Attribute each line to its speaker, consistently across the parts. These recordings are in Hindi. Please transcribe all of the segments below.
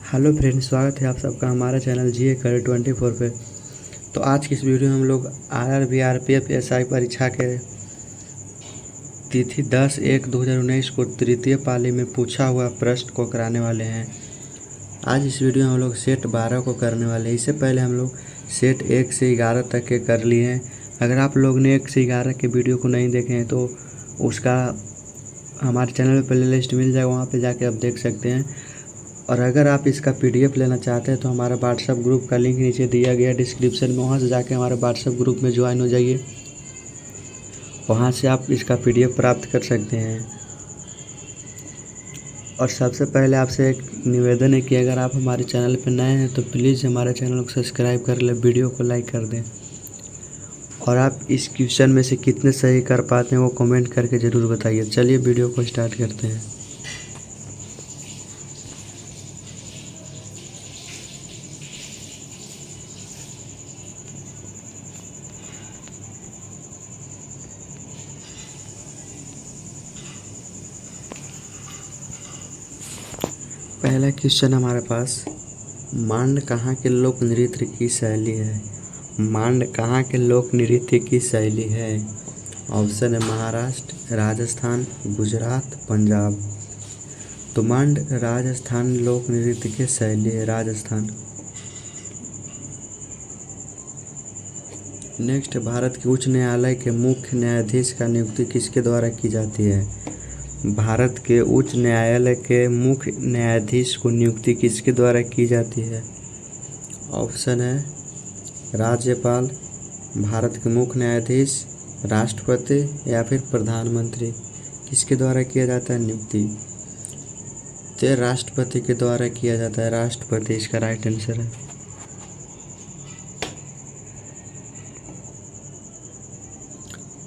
Speaker 1: हेलो फ्रेंड्स, स्वागत है आप सबका हमारे चैनल जी कर 24 पे। तो आज की इस वीडियो में हम लोग आरआरबी आरपीएफ एसआई परीक्षा के तिथि 10/1/2019 को तृतीय पाली में पूछा हुआ प्रश्न को कराने वाले हैं। आज इस वीडियो में हम लोग सेट 12 को करने वाले हैं। इससे पहले हम लोग सेट 1 से 11 तक के कर लिए हैं। अगर आप लोग ने 1 से 11 के वीडियो को नहीं देखे हैं तो उसका हमारे चैनल पर प्ले लिस्ट मिल जाएगा, वहाँ पे जाके आप देख सकते हैं। और अगर आप इसका पीडीएफ लेना चाहते हैं तो हमारा व्हाट्सएप ग्रुप का लिंक नीचे दिया गया है डिस्क्रिप्शन में, वहाँ से जाके हमारे व्हाट्सएप ग्रुप में ज्वाइन हो जाइए। वहाँ से आप इसका पीडीएफ प्राप्त कर सकते हैं। और सबसे पहले आपसे एक निवेदन है कि अगर आप हमारे चैनल पर नए हैं तो प्लीज़ हमारे चैनल को सब्सक्राइब कर लें, वीडियो को लाइक कर दें। और आप इस क्वेश्चन में से कितने सही कर पाते हैं वो कमेंट करके ज़रूर बताइए। चलिए वीडियो को स्टार्ट करते हैं। पहला क्वेश्चन हमारे पास, मांड कहाँ के लोक नृत्य की शैली है? मांड कहाँ के लोक नृत्य की शैली है? ऑप्शन है महाराष्ट्र, राजस्थान, गुजरात, पंजाब। तो मांड राजस्थान लोक नृत्य की शैली है, राजस्थान। नेक्स्ट, भारत के उच्च न्यायालय के मुख्य न्यायाधीश का नियुक्ति किसके द्वारा की जाती है? भारत के उच्च न्यायालय के मुख्य न्यायाधीश को नियुक्ति किसके द्वारा की जाती है? ऑप्शन है राज्यपाल, भारत के मुख्य न्यायाधीश, राष्ट्रपति या फिर प्रधानमंत्री। किसके द्वारा किया जाता है नियुक्ति? तो राष्ट्रपति के द्वारा किया जाता है, राष्ट्रपति इसका राइट आंसर है।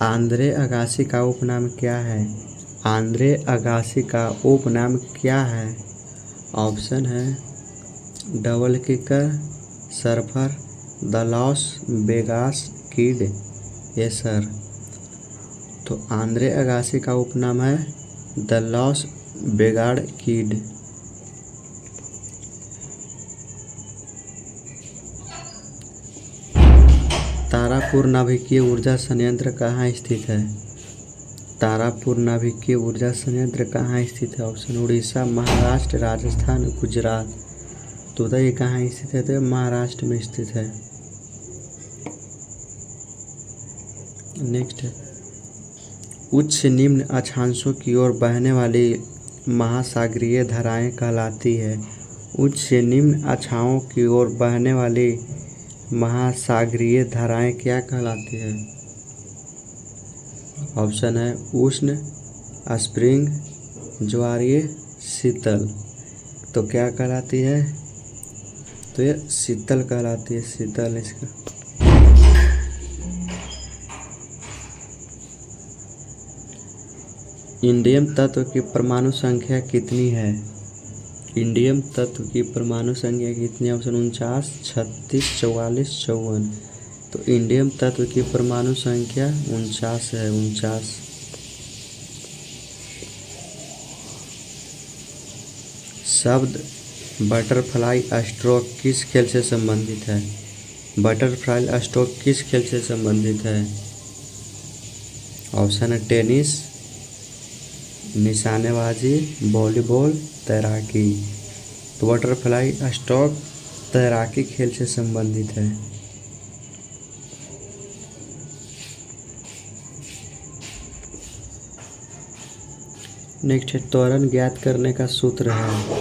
Speaker 1: आंद्रे अगासी का उपनाम क्या है? आंद्रे अगासी का उपनाम क्या है? ऑप्शन है double kicker, surfer, the Las Vegas kid. Yes sir. तो आंद्रे अगासी का उपनाम है the Las Vegas kid. Tarapur नाभिकीय ऊर्जा संयंत्र कहाँ स्थित है? तारापुर नाभिकीय ऊर्जा संयंत्र कहाँ स्थित है? ऑप्शन उड़ीसा, महाराष्ट्र, राजस्थान, गुजरात। तो बताइए कहाँ स्थित है? तो महाराष्ट्र में स्थित है। नेक्स्ट है, उच्च से निम्न अक्षांशों की ओर बहने वाली महासागरीय धाराएं कहलाती है। उच्च से निम्न अक्षाओं की ओर बहने वाली महासागरीय धाराएं क्या कहलाती है? ऑप्शन है उष्ण, स्प्रिंग, ज्वारीय, शीतल। तो क्या कहलाती है? तो ये शीतल कहलाती है, शीतल इसका। इंडियम तत्व की परमाणु संख्या कितनी है? इंडियम तत्व की परमाणु संख्या कितनी? ऑप्शन 49, 36, 44, 54। तो इंडियम तत्व की परमाणु संख्या 49 है, 49। शब्द बटरफ्लाई स्ट्रोक किस खेल से संबंधित है? बटरफ्लाई स्ट्रोक किस खेल से संबंधित है? ऑप्शन है टेनिस, निशानेबाजी, वॉलीबॉल, तैराकी। तो बटरफ्लाई स्ट्रोक तैराकी खेल से संबंधित है। नेक्स्ट है, त्वरण ज्ञात करने का सूत्र है।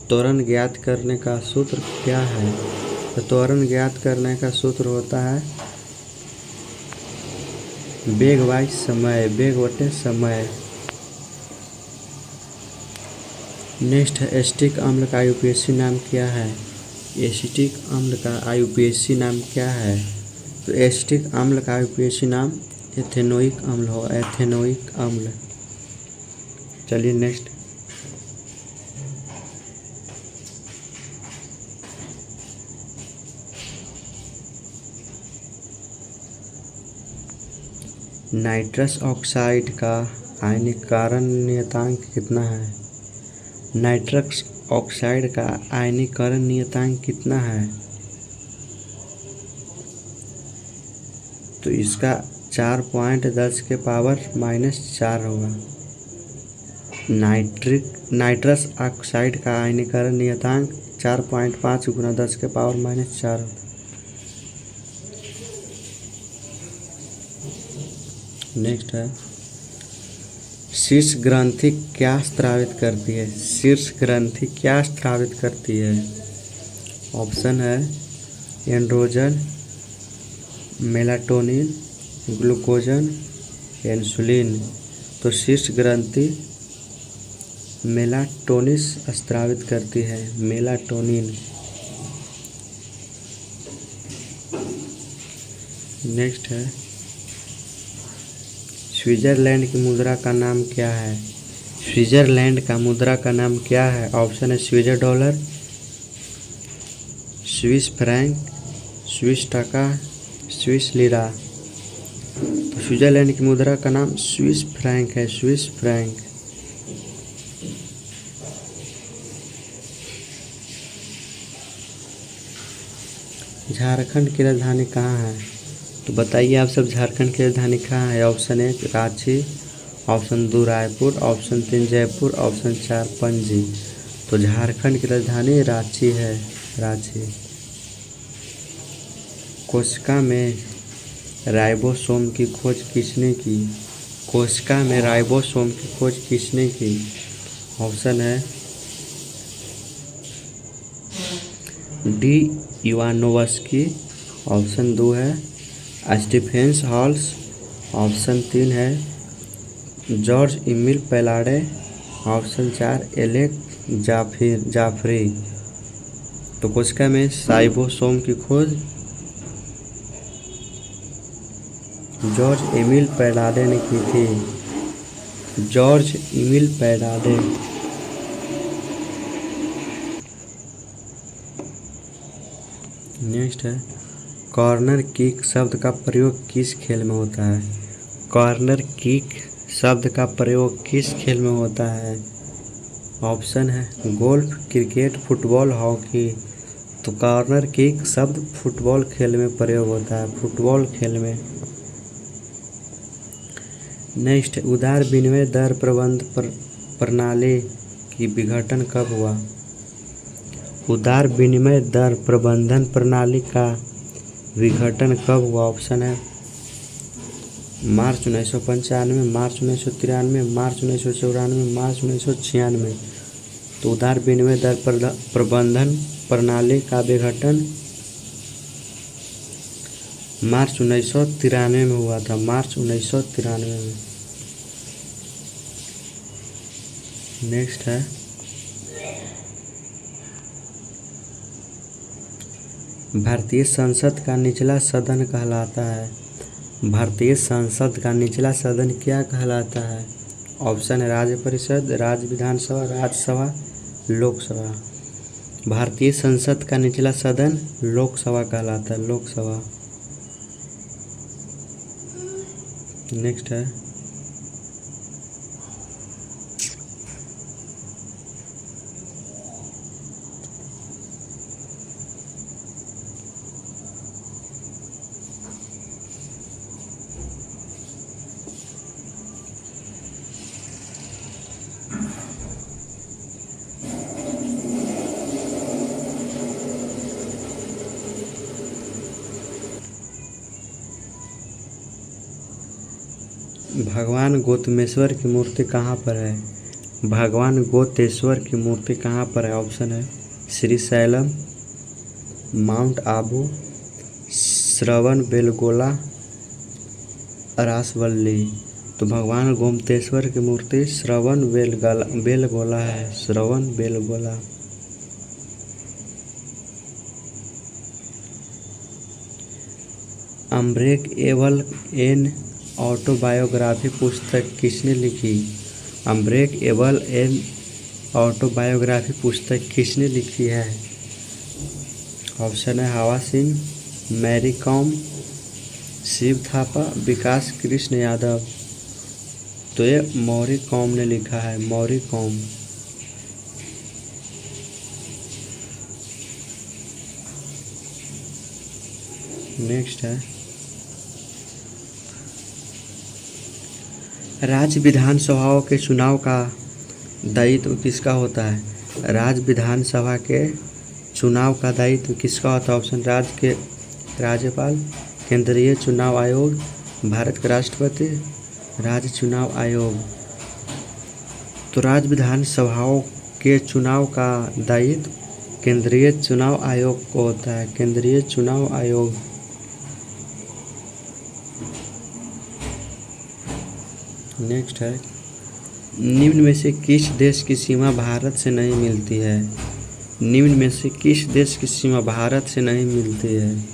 Speaker 1: त्वरण ज्ञात करने का सूत्र क्या है? तो त्वरण ज्ञात करने का सूत्र होता है वेग बाई समय, वेग बटे समय। नेक्स्ट है, एसिटिक अम्ल का आईयूपीएसी नाम क्या है? एसिटिक अम्ल का आईयूपीएसी नाम क्या है? तो एसिटिक अम्ल का आईयूपीएसी नाम एथेनोइक अम्ल हो, एथेनोइक अम्ल। चलिए नेक्स्ट, नाइट्रस ऑक्साइड का आयनीकरण नियतांक कितना है? नाइट्रस ऑक्साइड का आयनीकरण नियतांक कितना है? तो इसका 4.10⁻⁴ होगा। नाइट्रस ऑक्साइड का आयनीकरण नियतांक 4.5 × 10⁻⁴ होगा। नेक्स्ट है, शीर्ष ग्रंथि क्या स्रावित करती है? शीर्ष ग्रंथि क्या स्रावित करती है? ऑप्शन है एंड्रोजन, मेलाटोनिन, ग्लूकोजन, इंसुलिन। तो शीर्ष ग्रंथि मेलाटोनिन स्रावित करती है, मेलाटोनिन। नेक्स्ट है, स्विट्जरलैंड की मुद्रा का नाम क्या है? स्विट्जरलैंड का मुद्रा का नाम क्या है? ऑप्शन है Swiss dollar, Swiss franc, Swiss टका, स्विस लीरा। तो स्विट्जरलैंड की मुद्रा का नाम स्विस फ्रैंक है, स्विस फ्रैंक। झारखंड की राजधानी कहाँ है? तो बताइए आप सब, झारखंड की राजधानी कहाँ है? Option 1 Ranchi, option 2 Raipur, option 3 Jaipur, option 4 Panaji. तो झारखंड की राजधानी रांची है, रांची। कोशिका में राइबोसोम की खोज किसने की? कोशिका में राइबोसोम की खोज किसने की? ऑप्शन है डी इवानोवस्की, ऑप्शन 2 है स्टीफेंस हॉल्स, ऑप्शन 3 है George Emil Palade, option 4 Alec Jeffreys. तो कोशिका में राइबोसोम की खोज जॉर्ज इमिल पेलाडे ने की थी, जॉर्ज इमिल पेलाडे। नेक्स्ट है, कॉर्नर किक शब्द का प्रयोग किस खेल में होता है? कॉर्नर किक शब्द का प्रयोग किस खेल में होता है? ऑप्शन है गोल्फ, क्रिकेट, फुटबॉल, हॉकी। तो कॉर्नर किक शब्द फुटबॉल खेल में प्रयोग होता है, फुटबॉल खेल में। नेक्स्ट, उदार विनिमय दर प्रबंधन प्रणाली की विघटन कब हुआ? उदार विनिमय दर प्रबंधन प्रणाली का विघटन कब हुआ? ऑप्शन है मार्च 1995, मार्च 1993, मार्च 1994, मार्च 1996। तो उदार विनिमय दर प्रबंधन प्रणाली का विघटन मार्च 1993 में हुआ था, मार्च 1993 में। नेक्स्ट है, भारतीय संसद का निचला सदन कहलाता है? भारतीय संसद का निचला सदन क्या कहलाता है? ऑप्शन है राज्य परिषद, राज्य विधानसभा, राज्यसभा, लोकसभा। भारतीय संसद का निचला सदन लोकसभा कहलाता है, लोकसभा। नेक्स्ट है, भगवान गौतमेश्वर की मूर्ति कहाँ पर है? भगवान गौतेश्वर की मूर्ति कहाँ पर है? ऑप्शन है श्रीशैलम, माउंट आबू, श्रवण बेलगोला, अरासवल्ली। तो भगवान गोमतेश्वर की मूर्ति श्रवण बेलगोला है, श्रवण बेलगोला। अनब्रेकेबल एन ऑटोबायोग्राफी पुस्तक किसने लिखी? अनब्रेकेबल एन ऑटोबायोग्राफी पुस्तक किसने लिखी है? ऑप्शन है हवा सिंह, मैरी कॉम, शिव थापा, विकास कृष्ण यादव। तो ये मौरी कॉम ने लिखा है, मौरी कॉम। नेक्स्ट है राज्य विधानसभाओं के चुनाव का दायित्व किसका होता है। राज्य विधानसभा के चुनाव का दायित्व किसका होता है। ऑप्शन राज्य के राज्यपाल, केंद्रीय चुनाव आयोग, भारत के राष्ट्रपति, राज्य चुनाव आयोग। तो राज्य विधानसभाओं के चुनाव का दायित्व केंद्रीय चुनाव आयोग को होता है, केंद्रीय चुनाव आयोग। नेक्स्ट है निम्न में से किस देश की सीमा भारत से नहीं मिलती है। निम्न में से किस देश की सीमा भारत से नहीं मिलती है।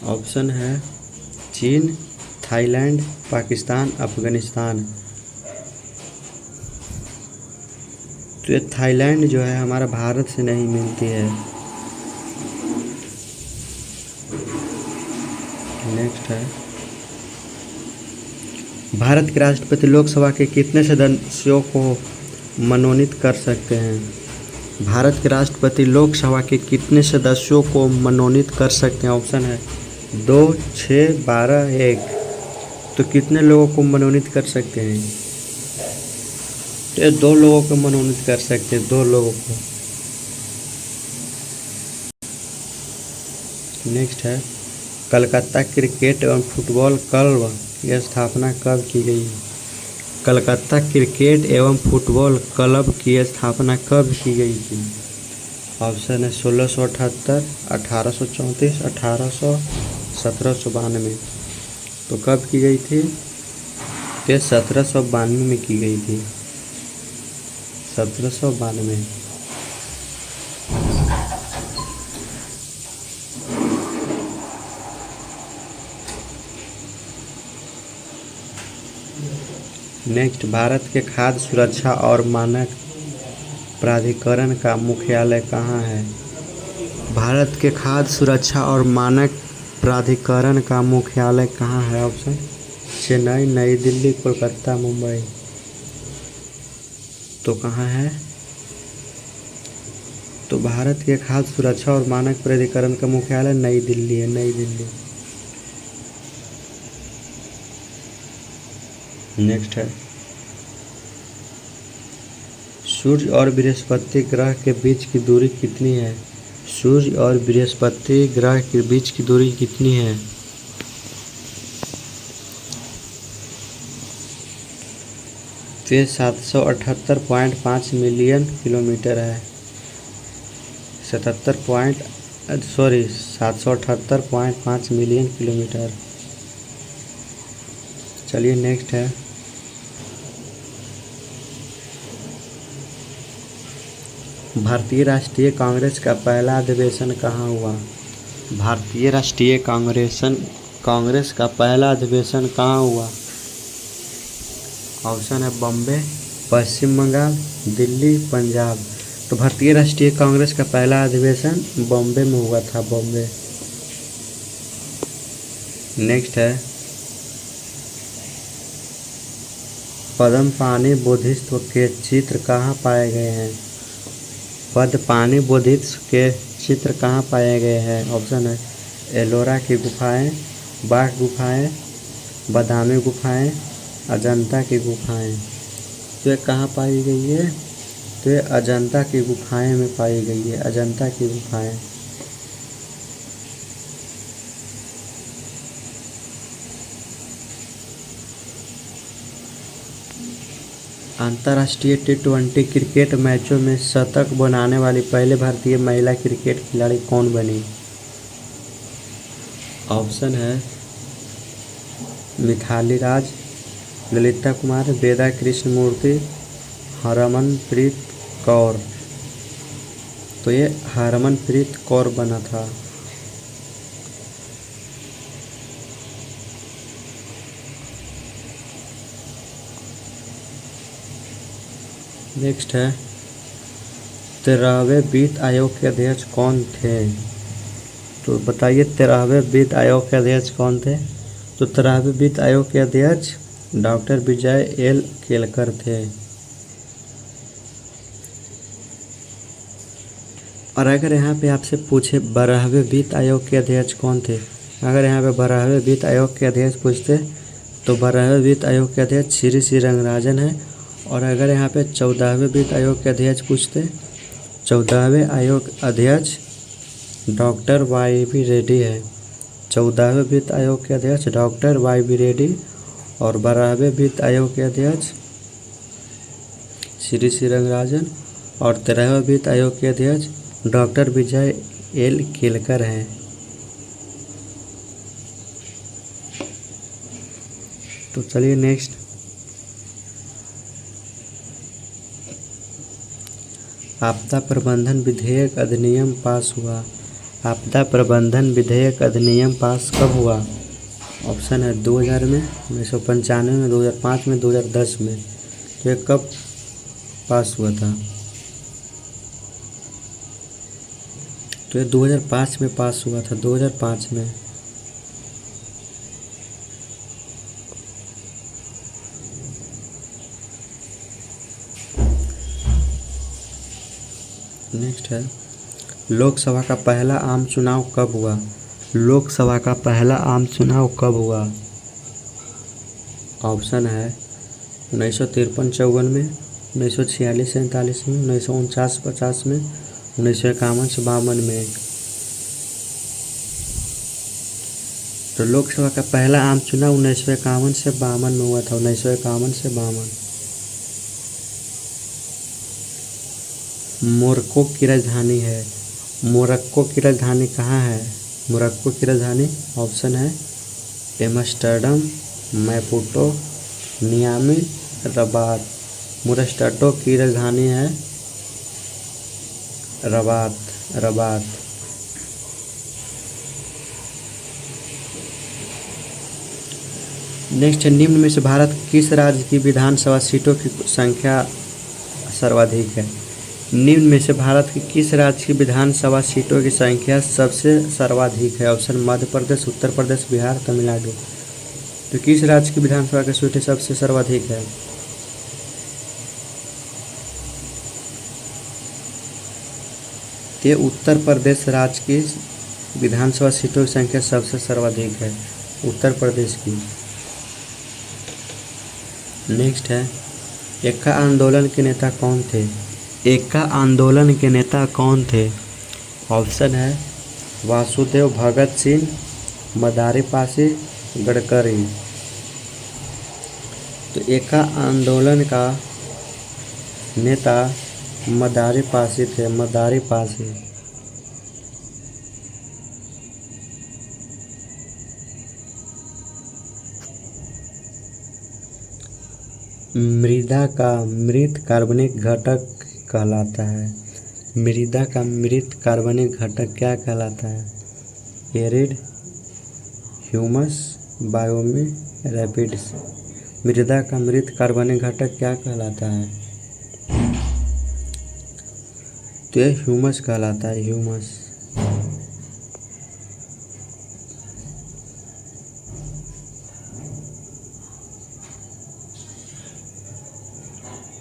Speaker 1: ऑप्शन है चीन, थाईलैंड, पाकिस्तान, अफगानिस्तान। तो ये थाईलैंड जो है हमारा भारत से नहीं मिलती है। नेक्स्ट है भारत के राष्ट्रपति लोकसभा के कितने सदस्यों को मनोनीत कर सकते हैं। भारत के राष्ट्रपति लोकसभा के कितने सदस्यों को मनोनीत कर सकते हैं। ऑप्शन है 2, 6, 12, 1। तो कितने लोगों को मनोनीत कर सकते हैं। तो 2 लोगों को मनोनीत कर सकते हैं, 2 लोगों को। नेक्स्ट है कलकत्ता क्रिकेट एवं फुटबॉल क्लब की स्थापना कब की गई। कलकत्ता क्रिकेट एवं फुटबॉल क्लब की स्थापना कब की गई थी। ऑप्शन है 1678, 1834, 1800, 1792। तो कब की गई थी। तो 1792 में की गई थी, 1792। नेक्स्ट भारत के खाद्य सुरक्षा और मानक प्राधिकरण का मुख्यालय कहाँ है। भारत के खाद्य सुरक्षा और मानक प्राधिकरण का मुख्यालय कहाँ है। ऑप्शन चेन्नई, नई दिल्ली, कोलकाता, मुंबई। तो कहाँ है। तो भारत के खाद्य सुरक्षा और मानक प्राधिकरण का मुख्यालय नई दिल्ली है, नई दिल्ली। नेक्स्ट है सूर्य और बृहस्पति ग्रह के बीच की दूरी कितनी है। सूर्य और बृहस्पति ग्रह के बीच की दूरी कितनी है। तो 778.5 मिलियन किलोमीटर है। 778.5 मिलियन किलोमीटर। चलिए नेक्स्ट है भारतीय राष्ट्रीय कांग्रेस का पहला अधिवेशन कहाँ हुआ। भारतीय राष्ट्रीय कांग्रेस का पहला अधिवेशन कहाँ हुआ। ऑप्शन है बॉम्बे, पश्चिम बंगाल, दिल्ली, पंजाब। तो भारतीय राष्ट्रीय कांग्रेस का पहला अधिवेशन बॉम्बे में हुआ था, बॉम्बे। नेक्स्ट है पद्मपाणि बोधिसत्व के चित्र कहाँ पाए गए हैं। पद्मपाणि बोधिसत्व के चित्र कहाँ पाए गए हैं। ऑप्शन है एलोरा की गुफाएं, बाघ गुफाएं, बादामी गुफाएं, अजंता की गुफाएं। तो ये कहाँ पाई गई है। तो ये अजंता की गुफाएं में पाई गई है, अजंता की गुफाएं। अंतर्राष्ट्रीय T20 क्रिकेट मैचों में शतक बनाने वाली पहले भारतीय महिला क्रिकेट खिलाड़ी कौन बनी। ऑप्शन है मिथाली राज, ललिता कुमार, वेदा कृष्णमूर्ति, हरमनप्रीत कौर। तो ये हरमनप्रीत कौर बना था। नेक्स्ट है 13वें वित्त आयोग के अध्यक्ष कौन थे। तो बताइए 13वें वित्त आयोग के अध्यक्ष कौन थे। तो 13वें वित्त आयोग के अध्यक्ष डॉक्टर विजय एल केलकर थे। और अगर यहाँ पे आपसे पूछे 12वें वित्त आयोग के अध्यक्ष कौन थे, अगर यहाँ पे 12वें वित्त आयोग के अध्यक्ष पूछते तो 12वें वित्त आयोग के अध्यक्ष श्री रंगराजन है। और अगर यहाँ पे 14वें वित्त आयोग के अध्यक्ष पूछते, 14वें आयोग अध्यक्ष डॉक्टर वाई.बी. रेड्डी है। 14वें वित्त आयोग के अध्यक्ष डॉक्टर वाई.बी. रेड्डी और 12वें वित्त आयोग के अध्यक्ष श्री रंगराजन और 13वें वित्त आयोग के अध्यक्ष डॉक्टर विजय एल केलकर हैं। तो चलिए नेक्स्ट, आपदा प्रबंधन विधेयक अधिनियम पास हुआ। आपदा प्रबंधन विधेयक अधिनियम पास कब हुआ? ऑप्शन है 2000 में, 1995 में, 2005 में, 2010 में। तो ये कब पास हुआ था? तो ये 2005 में पास हुआ था, 2005 में। नेक्स्ट है, लोकसभा का पहला आम चुनाव कब हुआ? लोकसभा का पहला आम चुनाव कब हुआ? ऑप्शन है 1953-54 में, 1946-47 में, 1949-50 में, 1951-52 में। तो लोकसभा का पहला आम चुनाव 1951 से 52 में हुआ था, 1951 से 52। मोरक्को की राजधानी है, मोरक्को की राजधानी कहाँ है? मोरक्को की राजधानी ऑप्शन है एम्स्टर्डम, मैपुटो, नियामी, रबात। मोरक्को की राजधानी है रबात। नेक्स्ट, निम्न में से भारत किस राज्य की विधानसभा सीटों की संख्या सर्वाधिक है? निम्न में से भारत की किस राज्य की विधानसभा सीटों की संख्या सबसे सर्वाधिक है? ऑप्शन मध्य प्रदेश, उत्तर प्रदेश, बिहार, तमिलनाडु। तो किस राज्य की विधानसभा की सीटें सबसे सर्वाधिक है? ये उत्तर प्रदेश राज्य की विधानसभा सीटों की संख्या सबसे सर्वाधिक है, उत्तर प्रदेश की। नेक्स्ट है, एक्का आंदोलन के नेता कौन थे? एक्का आंदोलन के नेता कौन थे? ऑप्शन है वासुदेव भगत सिंह, मदारी पासी, गडकरी। तो एक्का आंदोलन का नेता मदारी पासी थे, मदारी पासी। मृदा का मृत कार्बनिक घटक कहलाता है। मृदा का मृत कार्बनिक घटक क्या कहलाता है? Arid, humus, बायोमी, rapids. मृदा का मृत कार्बनिक घटक क्या कहलाता है? तो यह ह्यूमस कहलाता है, ह्यूमस।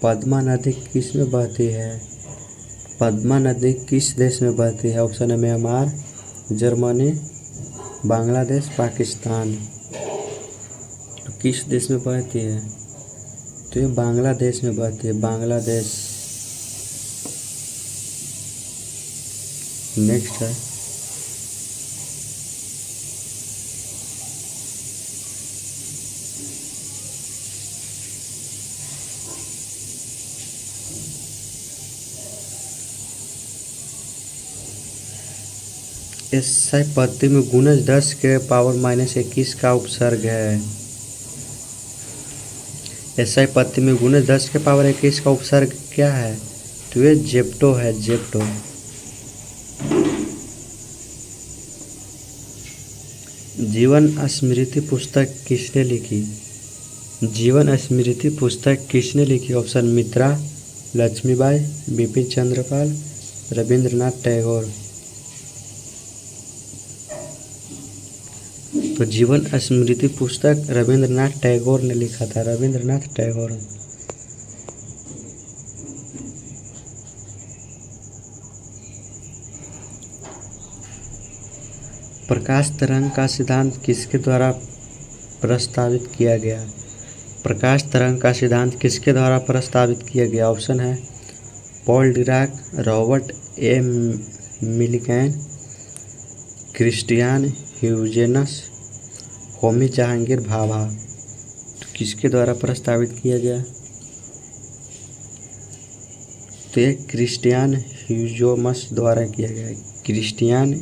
Speaker 1: पद्मा नदी किस में बहती है? पद्मा नदी किस देश में बहती है? ऑप्शन है म्यांमार, जर्मनी, बांग्लादेश, पाकिस्तान। तो किस देश में बहती है? तो ये बांग्लादेश में बहती है, बांग्लादेश। नेक्स्ट है, SI पद्धति में गुणज 10 के पावर -21 का उपसर्ग है। SI पद्धति में गुणज 10 के पावर 21 का उपसर्ग क्या है? तो ये जेप्टो है, जेप्टो। जीवन स्मृति पुस्तक किसने लिखी? जीवन स्मृति पुस्तक किसने लिखी? ऑप्शन मित्रा, लक्ष्मीबाई, बिपिन चंद्रपाल, रविंद्रनाथ टैगोर। तो जीवन स्मृति पुस्तक रविंद्रनाथ टैगोर ने लिखा था, रविंद्रनाथ टैगोर। प्रकाश तरंग का सिद्धांत किसके द्वारा प्रस्तावित किया गया? प्रकाश तरंग का सिद्धांत किसके द्वारा प्रस्तावित किया गया? ऑप्शन है Paul Dirac, Robert A Millikan, Christiaan Huygens, Homi Jehangir Bhabha. तो किसके द्वारा प्रस्तावित किया गया? तो ये क्रिस्टियान ह्यूजेनस द्वारा किया गया। क्रिस्टियान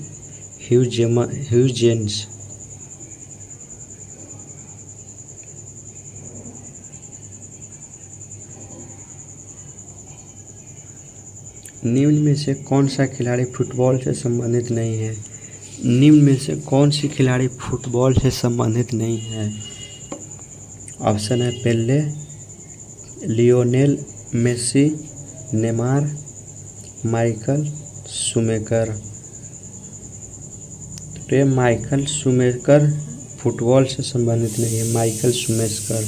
Speaker 1: ह्यूजेनस। निम्न में से कौन सा खिलाड़ी फुटबॉल से संबंधित नहीं है? निम्न में से कौन सी खिलाड़ी फुटबॉल से संबंधित नहीं है? ऑप्शन है Pele, Lionel Messi, Neymar, Michael Schumacher. तो ये माइकल शूमेकर फुटबॉल से संबंधित नहीं है। Michael shoemaker.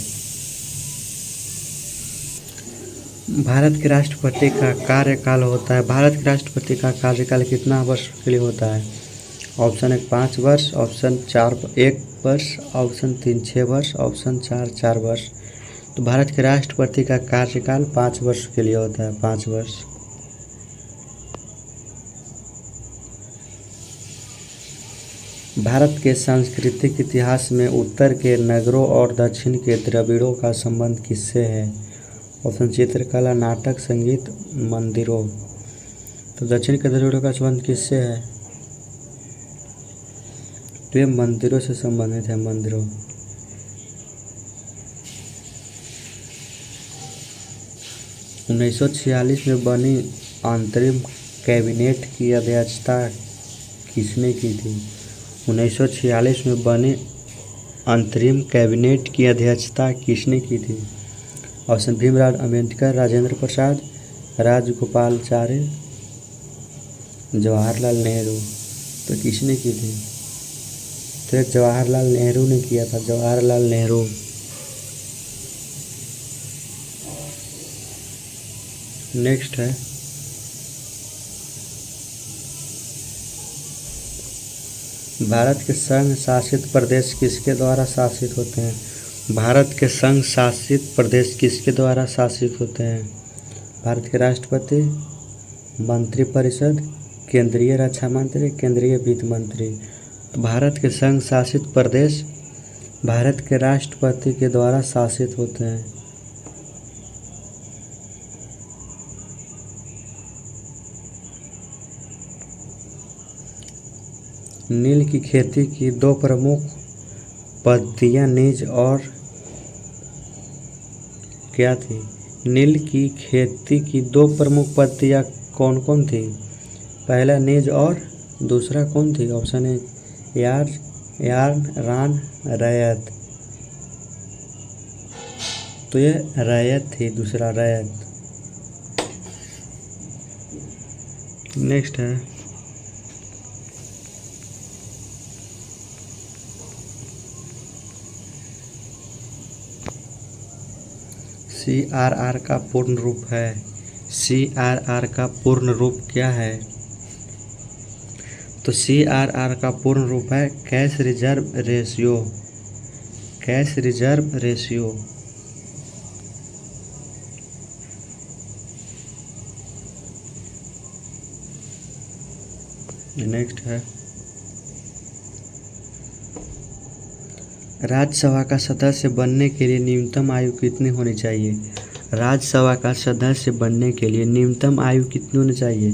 Speaker 1: भारत के राष्ट्रपति का कार्यकाल होता है। भारत के राष्ट्रपति का कार्यकाल कितना वर्ष के लिए होता है? ऑप्शन 1 5 वर्ष, ऑप्शन 4 1 वर्ष, ऑप्शन 3 6 वर्ष, ऑप्शन 4 4 वर्ष। तो भारत के राष्ट्रपति का कार्यकाल 5 वर्ष के लिए होता है। 5 वर्ष। भारत के सांस्कृतिक इतिहास में उत्तर के नगरों और दक्षिण के द्रविड़ों का संबंध किससे है? ऑप्शन चित्रकला, नाटक, संगीत, मंदिरों। तो दक्षिण के द्रविड़ों का संबंध किससे है? तो ये मंदिरों से संबंधित है। मंदिरों। उन्नीस 1946 में बनी अंतरिम कैबिनेट की अध्यक्षता किसने की थी? 1946 में बने अंतरिम कैबिनेट की अध्यक्षता किसने की थी? ऑप्शन भीमराव अम्बेडकर, राजेंद्र प्रसाद, राजगोपालाचारी, जवाहरलाल नेहरू। तो किसने की थी? तो जवाहरलाल नेहरू ने किया था। जवाहरलाल नेहरू। नेक्स्ट है भारत के संघ शासित प्रदेश किसके द्वारा शासित होते हैं? भारत के संघ शासित प्रदेश किसके द्वारा शासित होते हैं? भारत के राष्ट्रपति, मंत्रिपरिषद, केंद्रीय रक्षा मंत्री, केंद्रीय वित्त मंत्री। तो भारत के संघ शासित प्रदेश भारत के राष्ट्रपति के द्वारा शासित होते हैं। नील की खेती की 2 प्रमुख पद्धतियाँ नीज और क्या थी? नील की खेती की 2 प्रमुख पद्धतियाँ कौन कौन थी? पहला नीज और दूसरा कौन थी? ऑप्शन है यार्न, रान, रैयत। तो ये रैयत थी। दूसरा रैयत। नेक्स्ट है CRR का पूर्ण रूप है। CRR का पूर्ण रूप क्या है? तो CRR का पूर्ण रूप है cash reserve ratio. Cash reserve ratio. Next है राज्यसभा का सदस्य बनने के लिए न्यूनतम आयु कितनी होनी चाहिए? राज्यसभा का सदस्य बनने के लिए न्यूनतम आयु कितनी होनी चाहिए?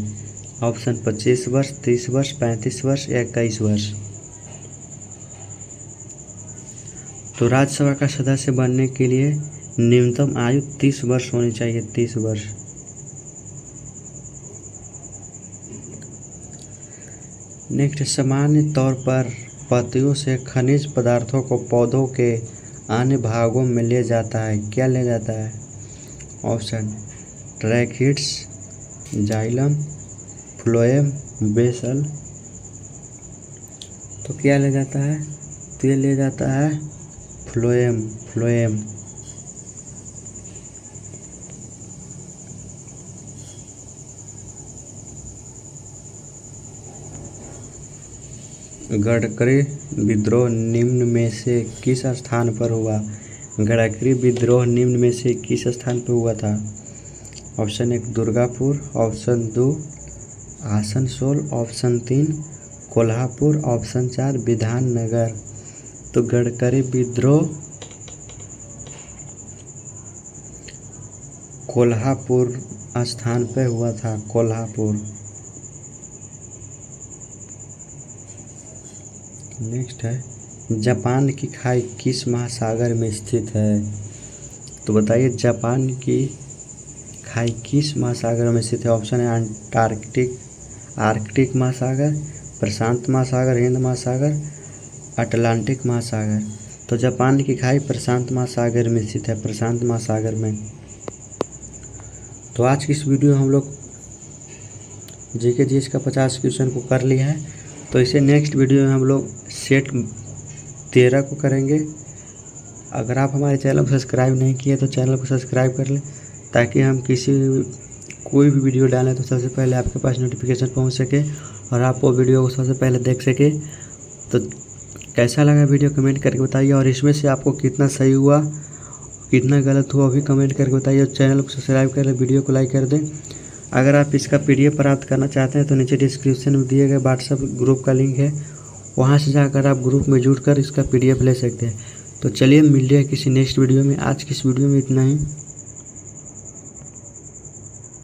Speaker 1: ऑप्शन 25 वर्ष, 30 वर्ष, 35 वर्ष या 21 वर्ष। तो राज्यसभा का सदस्य बनने के लिए न्यूनतम आयु 30 वर्ष होनी चाहिए। 30 वर्ष। नेक्स्ट, सामान्य तौर पर पत्तियों से खनिज पदार्थों को पौधों के अन्य भागों में ले जाता है। क्या ले जाता है? Option tracheids, xylem, phloem, basal. तो क्या ले जाता है? तो ये ले जाता है फ्लोएम। फ्लोएम। गडकरी विद्रोह निम्न में से किस स्थान पर हुआ? गडकरी विद्रोह निम्न में से किस स्थान पर हुआ था? Option 1 Durgapur, option 2 Asansol, option 3 Kolhapur, option 4 Bidhannagar. तो गडकरी विद्रोह कोल्हापुर स्थान पर हुआ था, कोल्हापुर। नेक्स्ट है जापान की खाई किस महासागर में स्थित है? तो बताइए जापान की खाई किस महासागर में स्थित है? ऑप्शन है आर्कटिक महासागर, प्रशांत महासागर, हिंद महासागर, अटलांटिक महासागर। तो जापान की खाई प्रशांत महासागर में स्थित है, प्रशांत महासागर में। तो आज की इस वीडियो में हम लोग जीके जीएस का 50 क्वेश्चन को कर लिया है। तो इसे नेक्स्ट वीडियो में हम लोग सेट 13 को करेंगे। अगर आप हमारे चैनल को सब्सक्राइब नहीं किए तो चैनल को सब्सक्राइब कर लें, ताकि हम कोई भी वीडियो डालें तो सबसे पहले आपके पास नोटिफिकेशन पहुंच सके और आप वो वीडियो को सबसे पहले देख सके। तो कैसा लगा वीडियो कमेंट करके बताइए, और इसमें से आपको कितना सही हुआ कितना गलत हुआ भी कमेंट करके बताइए। चैनल को सब्सक्राइब कर लें, वीडियो को लाइक कर दें। अगर आप इसका PDF प्राप्त करना चाहते हैं तो नीचे डिस्क्रिप्शन में दिए गए व्हाट्सएप ग्रुप का लिंक है, वहां से जाकर आप ग्रुप में जुड़कर इसका PDF ले सकते हैं। तो चलिए मिलते हैं किसी नेक्स्ट वीडियो में। आज की इस वीडियो में इतना ही।